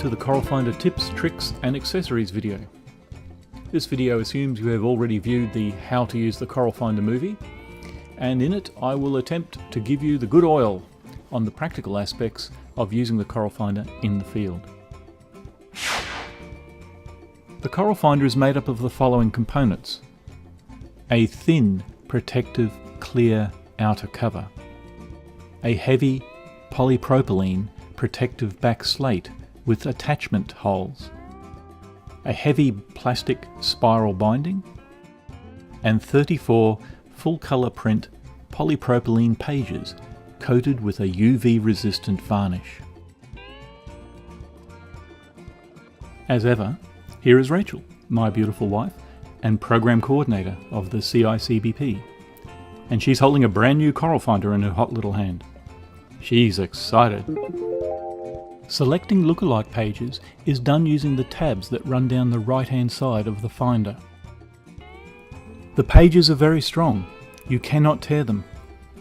to the Coral Finder tips, tricks and accessories video. This video assumes you have already viewed the How to Use the Coral Finder movie, and in it I will attempt to give you the good oil on the practical aspects of using the Coral Finder in the field. The Coral Finder is made up of the following components: a thin, protective, clear outer cover, a heavy polypropylene protective back slate with attachment holes, a heavy plastic spiral binding, and 34 full colour print polypropylene pages coated with a UV resistant varnish. As ever, here is Rachel, my beautiful wife and program coordinator of the CICBP, and she's holding a brand new Coral Finder in her hot little hand. She's excited. Selecting lookalike pages is done using the tabs that run down the right hand side of the Finder. The pages are very strong, you cannot tear them,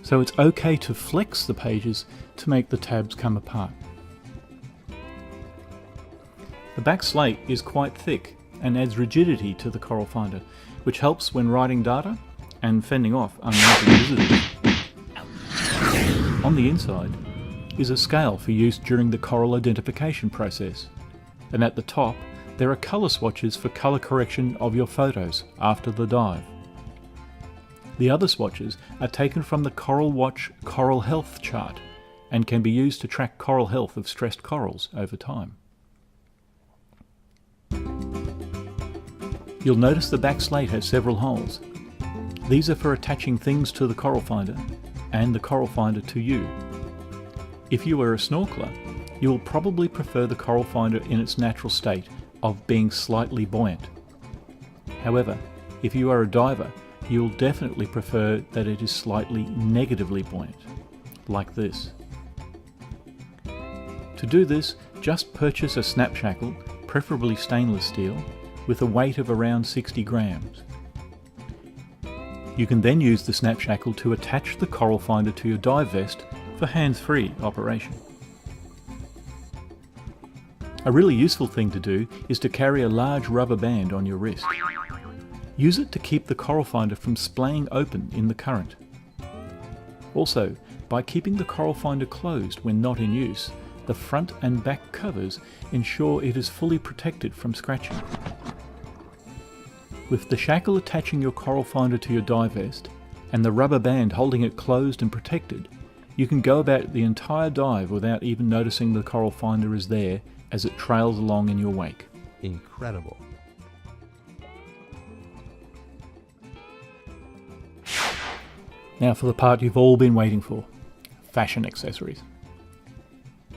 so it's okay to flex the pages to make the tabs come apart. The back slate is quite thick and adds rigidity to the Coral Finder, which helps when writing data and fending off unwanted visitors. On the inside is a scale for use during the coral identification process, and at the top there are colour swatches for colour correction of your photos after the dive. The other swatches are taken from the Coral Watch Coral Health chart and can be used to track coral health of stressed corals over time. You'll notice the back slate has several holes. These are for attaching things to the Coral Finder and the Coral Finder to you. If you are a snorkeler, you will probably prefer the Coral Finder in its natural state of being slightly buoyant. However, if you are a diver, you'll definitely prefer that it is slightly negatively buoyant, like this. To do this, just purchase a snap shackle, preferably stainless steel, with a weight of around 60 grams. You can then use the snap shackle to attach the Coral Finder to your dive vest for hands-free operation. A really useful thing to do is to carry a large rubber band on your wrist. Use it to keep the Coral Finder from splaying open in the current. Also, by keeping the Coral Finder closed when not in use, the front and back covers ensure it is fully protected from scratching. With the shackle attaching your Coral Finder to your dive vest and the rubber band holding it closed and protected, you can go about the entire dive without even noticing the Coral Finder is there as it trails along in your wake. Incredible. Now for the part you've all been waiting for, fashion accessories.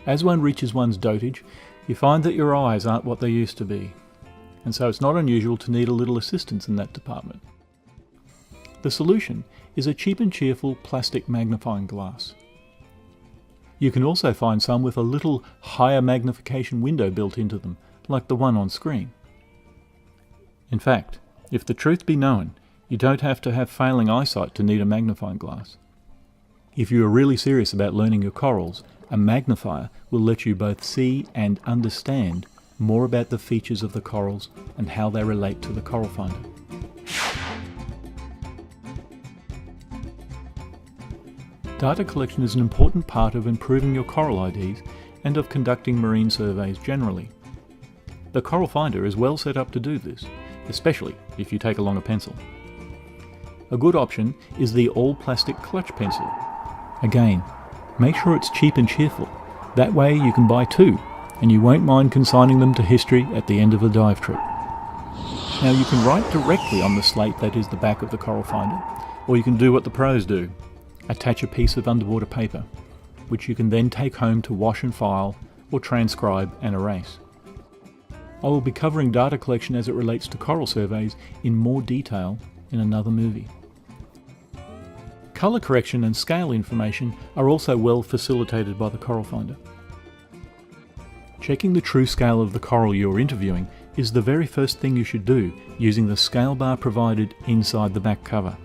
As one reaches one's dotage, you find that your eyes aren't what they used to be, and so it's not unusual to need a little assistance in that department. The solution is a cheap and cheerful plastic magnifying glass. You can also find some with a little higher magnification window built into them, like the one on screen. In fact, if the truth be known, you don't have to have failing eyesight to need a magnifying glass. If you are really serious about learning your corals, a magnifier will let you both see and understand more about the features of the corals and how they relate to the Coral Finder. Data collection is an important part of improving your coral IDs and of conducting marine surveys generally. The Coral Finder is well set up to do this, especially if you take along a pencil. A good option is the all-plastic clutch pencil. Again, make sure it's cheap and cheerful. That way you can buy two, and you won't mind consigning them to history at the end of a dive trip. Now you can write directly on the slate that is the back of the Coral Finder, or you can do what the pros do. Attach a piece of underwater paper, which you can then take home to wash and file, or transcribe and erase. I will be covering data collection as it relates to coral surveys in more detail in another movie. Colour correction and scale information are also well facilitated by the Coral Finder. Checking the true scale of the coral you're interviewing is the very first thing you should do using the scale bar provided inside the back cover.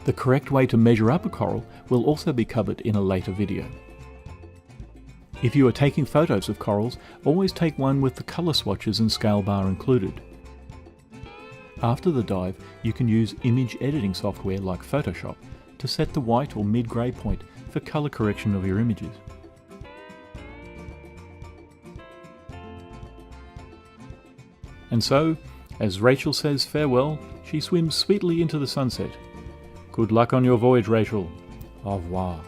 The correct way to measure up a coral will also be covered in a later video. If you are taking photos of corals, always take one with the colour swatches and scale bar included. After the dive, you can use image editing software like Photoshop to set the white or mid-grey point for colour correction of your images. And so, as Rachel says farewell, she swims sweetly into the sunset. Good luck on your voyage, Rachel. Au revoir.